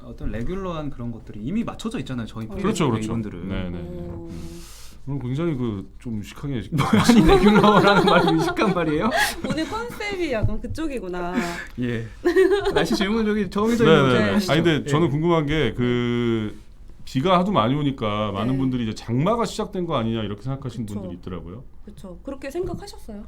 어떤 레귤러한 그런 것들이 이미 맞춰져 있잖아요. 저희 그렇죠, 그렇죠. 이분들은. 네네. 그럼 굉장히 그 좀 유식하게 아니 레귤러라는 말이 유식한 말이에요? 오늘 컨셉이 약간 그쪽이구나. 예. 날씨 질문 저기 정해져 네, 있는 거 네. 잘 아시죠? 아니 근데 예. 저는 궁금한 게 그 비가 하도 많이 오니까 많은 네. 분들이 이제 장마가 시작된 거 아니냐 이렇게 생각하시는 그쵸. 분들이 있더라고요. 그렇죠. 그렇게 생각하셨어요?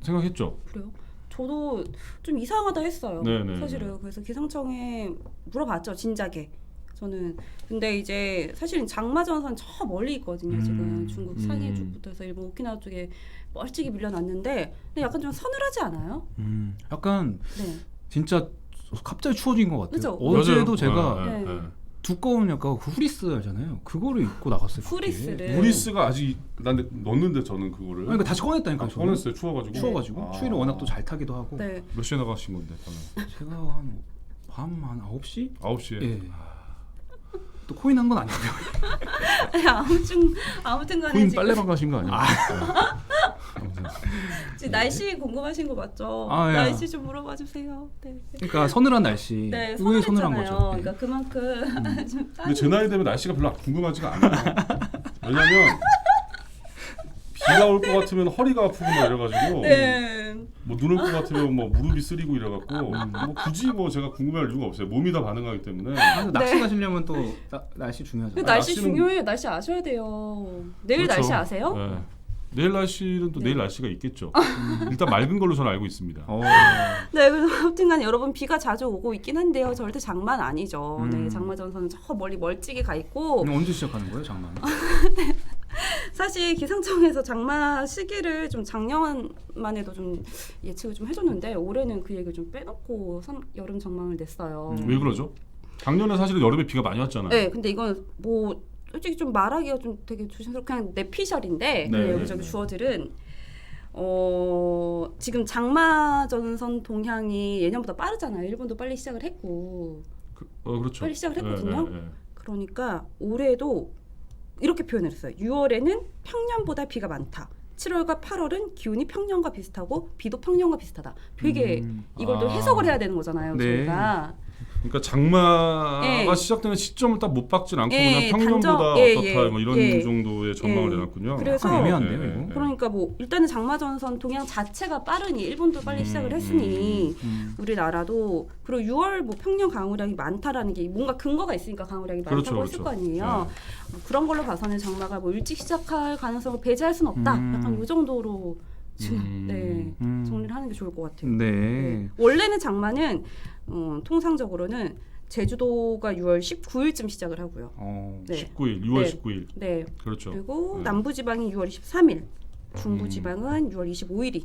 생각했죠. 그래요? 저도 좀 이상하다 했어요. 네네. 사실은 그래서 기상청에 물어봤죠. 진작에. 저는 근데 이제 사실은 장마전선 저 멀리 있거든요. 지금 중국 상해 쪽부터 해서 일본 오키나와 쪽에 멀찍이 밀려났는데 근데 약간 좀 서늘하지 않아요? 약간 네. 진짜 갑자기 추워진 것 같아요. 그죠? 어제도 맞아요. 제가 네, 네, 네. 네. 두꺼운 약간 그 후리스 알잖아요. 그거를 입고 나갔어요. 밖에. 후리스를. 우리스가 아직 난 넣었는데 저는 그거를 아니, 그러니까 다시 꺼냈다니까. 저는. 꺼냈어요. 추워가지고. 추워가지고 추위를 워낙 또 잘 타기도 하고. 네. 몇 시에 나가신 건데? 저는 제가 한 밤 한 9시? 9시에. 예. 또 코인 한 건 아니고요. 아무튼간에 코인 지금 빨래방 가신 거 아니에요? 아무튼. 지금 날씨 궁금하신 거 맞죠? 아, 예. 날씨 좀 물어봐 주세요. 네. 그러니까 서늘한 날씨. 네, 왜 서늘했잖아요. 서늘한 거죠? 예. 그러니까 그만큼 좀 근데 제 나이 되면 날씨가 별로 궁금하지가 않아요. 왜냐면 비가 올 것 같으면 허리가 아프고 막 이래가지고 네. 뭐 눈 올 것 같으면 뭐 무릎이 쓰리고 이래갖고 뭐 굳이 뭐 제가 궁금해할 이유가 없어요. 몸이 다 반응하기 때문에. 아, 낚시 가시려면 또 날씨 중요하잖아요. 날씨 날씨는- 중요해요. 날씨 아셔야 돼요. 내일 그렇죠. 날씨 아세요? 네. 내일 날씨는 또 네. 내일 날씨가 있겠죠. 일단 맑은 걸로 저는 알고 있습니다. 네, 그래서 아무튼간 여러분 비가 자주 오고 있긴 한데요. 절대 장마는 아니죠. 네, 장마 전선은 저 멀리 멀찍이 가 있고 언제 시작하는 거예요, 장마는? 사실 기상청에서 장마 시기를 좀 작년만 해도 좀 예측을 좀 해줬는데 올해는 그 얘기를 좀 빼놓고 여름 전망을 냈어요. 왜 그러죠? 작년에 사실은 여름에 비가 많이 왔잖아요. 네, 근데 이건 뭐 솔직히 좀 말하기가 좀 되게 조심스럽게 그냥 내피셜인데 네, 여기저기 네. 주어들은 지금 장마 전선 동향이 예년보다 빠르잖아요. 일본도 빨리 시작을 했고 그렇죠. 빨리 시작을 했거든요. 네. 그러니까 올해도 이렇게 표현을 했어요. 6월에는 평년보다 비가 많다. 7월과 8월은 기온이 평년과 비슷하고 비도 평년과 비슷하다. 되게 이걸 또 해석을 해야 되는 거잖아요. 네. 저희가. 그러니까 장마가 예. 시작되는 시점을 딱 못 박진 않고 예, 그냥 평년보다 단정, 예, 어떻다 예, 뭐 이런 예. 정도의 전망을 예. 내놨군요. 그래서 약간 애매한데요, 예, 이거? 예. 그러니까 뭐 일단은 장마 전선 동향 자체가 빠르니 일본도 빨리 시작을 했으니 우리나라도 그리고 6월 뭐 평년 강우량이 많다라는 게 뭔가 근거가 있으니까 강우량이 많다고 그렇죠, 했을 그렇죠. 거 아니에요. 뭐 그런 걸로 봐서는 장마가 뭐 일찍 시작할 가능성을 배제할 수는 없다. 약간 이 정도로 지금 네, 정리를 하는 게 좋을 것 같아요. 네. 네. 원래는 장마는 통상적으로는 제주도가 6월 19일쯤 시작을 하고요. 네. 19일, 6월 네. 19일. 네. 그렇죠. 그리고 네. 남부지방이 6월 23일, 중부지방은 6월 25일이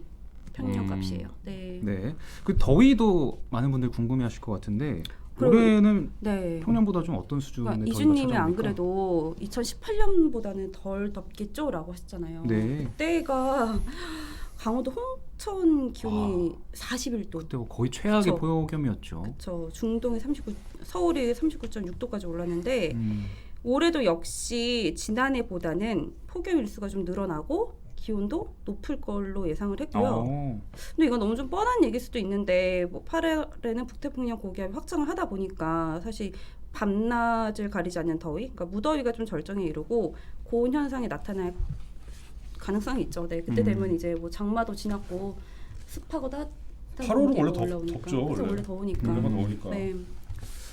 평년값이에요. 네. 네. 그 더위도 많은 분들이 궁금해하실 것 같은데 그럼- 올해는 네. 평년보다 좀 어떤 수준의 그러니까 더위가 이준님이 안 찾아옵니까? 그래도 2018년보다는 덜 덥겠죠라고 하셨잖아요. 네. 그때가 강원도 홍천 기온이 41도. 그때 거의 최악의 그쵸. 폭염이었죠. 그렇죠. 중동에 39, 서울이 39.6도까지 올랐는데 음. 올해도 역시 지난해보다는 폭염 일수가 좀 늘어나고 기온도 높을 걸로 예상을 했고요. 근데 이건 너무 좀 뻔한 얘기일 수도 있는데 뭐 8월에는 북태평양 고기압이 확장을 하다 보니까 사실 밤낮을 가리지 않는 더위, 그러니까 무더위가 좀 절정에 이르고 고온 현상이 나타날 가능성이 있죠. 네, 그때 되면 이제 뭐 장마도 지났고 습하고 따뜻한 8월은 공기가 원래 올라오니까. 덥죠, 그래서 원래. 원래 더우니까. 원래가 더우니까. 네.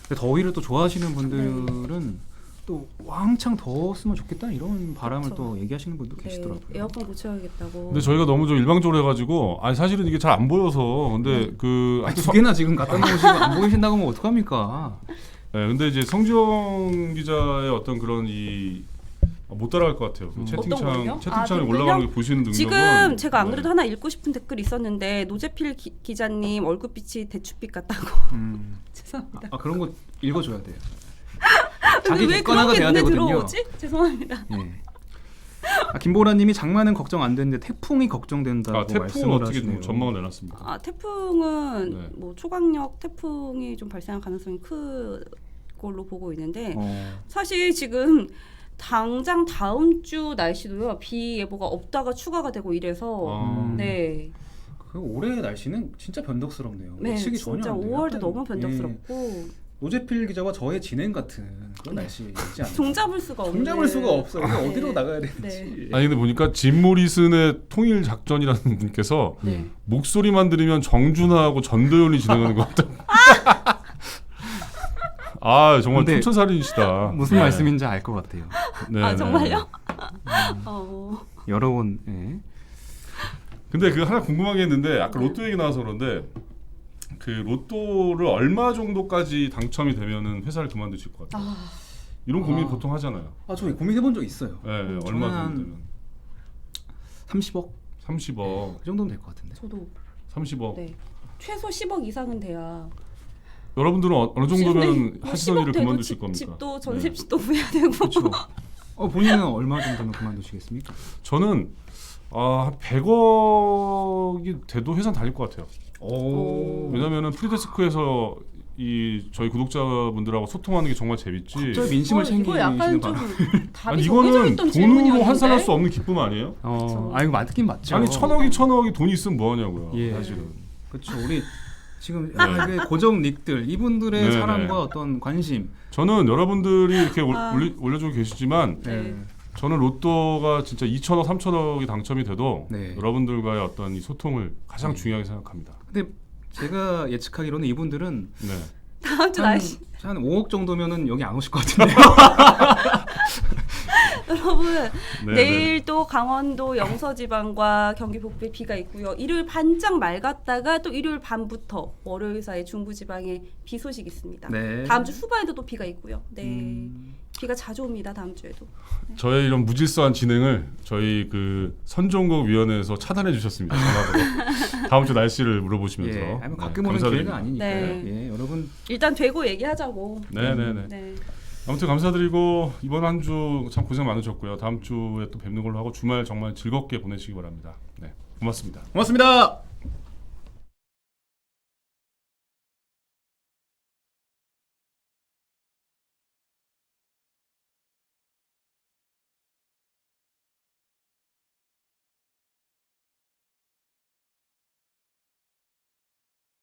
근데 더위를 또 좋아하시는 분들은 또 왕창 더웠으면 좋겠다 이런 바람을 그쵸. 또 얘기하시는 분도 네, 계시더라고요. 에어컨 고쳐야겠다고. 근데 저희가 너무 좀 일방적으로 해가지고 아니 사실은 이게 잘 안 보여서 근데 그 아, 두 개나 지금 갖다 놓으시고 안 보이신다고 하면 어떡합니까? 네, 근데 이제 성지영 기자의 어떤 그런 못 따라갈 것 같아요. 그 어떤 거요? 채팅창에 댓글요? 올라가는 게 보시는 능력은 지금 제가 안 네. 그래도 하나 읽고 싶은 댓글 있었는데 노재필 기자님 얼굴빛이 대추빛 같다고. 죄송합니다. 그런 거 읽어줘야 돼요. 근데 자기 왜 그런 객관화가 게 돼야 눈에 되거든요. 들어오지? 죄송합니다. 예. 김보라님이 장마는 걱정 안 되는데 태풍이 걱정된다고 태풍은 말씀을 어떻게 하시네요. 좀 전망을 내놨습니까? 태풍은 네. 뭐 초강력 태풍이 좀 발생할 가능성이 큰 걸로 보고 있는데 사실 지금 당장 다음 주 날씨도요 비 예보가 없다가 추가가 되고 이래서 네. 그 올해 날씨는 진짜 변덕스럽네요. 네, 예측이 전혀 진짜 안 돼요. 5월도 약간, 너무 변덕스럽고 노재필 기자와 저의 진행 같은 그런 날씨이지 않나요? 종잡을 수가 없는. 종잡을 수가 없어요. 이게 네. 어디로 나가야 되는지. 네. 아니 근데 보니까 짐 모리슨의 통일 작전이라는 분께서 네. 목소리만 들으면 정준하하고 전도연이 진행하는 것 같다. 아 정말 근데 촌철살인이시다. 무슨 네. 말씀인지 알 것 같아요. 네, 아 네. 정말요? 여러 번. 예. 근데 그 하나 궁금한 게 있는데 아까 로또 얘기 나와서 그런데 그 로또를 얼마 정도까지 당첨이 되면은 회사를 그만두실 것 같아요. 이런 고민 보통 하잖아요. 아, 저 고민해본 적 있어요. 네, 네, 저는 얼마 한 정도 되면 30억 30억, 그 정도면 될 것 같은데. 저도 30억. 네. 최소 10억 이상은 돼야. 여러분들은 어느 정도면 뭐 하시던 10억 일을 되고 그만두실 겁니까? 집도 네. 전셋집도 구해야 되고. 그렇죠. 본인은 얼마 정도면 그만두시겠습니까? 저는 한 100억이 돼도 회사 다닐 것 같아요. 오. 왜냐면은 프리데스크에서 이 저희 구독자분들하고 소통하는 게 정말 재밌지. 갑자기 민심을 이거 챙기시는 약간 좀 반. 답이 아니 정해져 이거는 있던 돈으로 질문이었는데. 환산할 수 없는 기쁨 아니에요? 그쵸. 이거 맞긴 맞죠. 아니 천억이 돈이 있으면 뭐 하냐고요. 예. 사실은. 그렇죠. 우리 지금 이게 고정 닉들 이분들의 네, 사랑과 네. 어떤 관심. 저는 여러분들이 이렇게 아. 올려주고 계시지만 네. 저는 로또가 진짜 2천억, 3천억이 당첨이 돼도 네. 여러분들과의 어떤 이 소통을 가장 중요하게 생각합니다. 근데 제가 예측하기로는 이분들은 네. 다음 주 날씨. 한 5억 정도면은 여기 안 오실 것 같은데요. 여러분 네, 내일 또 강원도 영서지방과 경기 북부에 비가 있고요. 일요일 반짝 맑았다가 또 일요일 밤부터 월요일 사이 중부지방에 비 소식 있습니다. 네. 다음 주 후반에도 또 비가 있고요. 네, 비가 자주 옵니다. 다음 주에도. 저의 이런 무질서한 진행을 저희 그 선정국 위원회에서 차단해 주셨습니다. 전화로. 다음 주 날씨를 물어보시면서. 예. 아니, 가끔 오는 감사드립니다. 기회가 아니니까. 네. 예, 여러분 일단 되고 얘기하자고. 네네네. 네. 아무튼 감사드리고 이번 한 주 참 고생 많으셨고요. 다음 주에 또 뵙는 걸로 하고 주말 정말 즐겁게 보내시기 바랍니다. 네, 고맙습니다. 고맙습니다.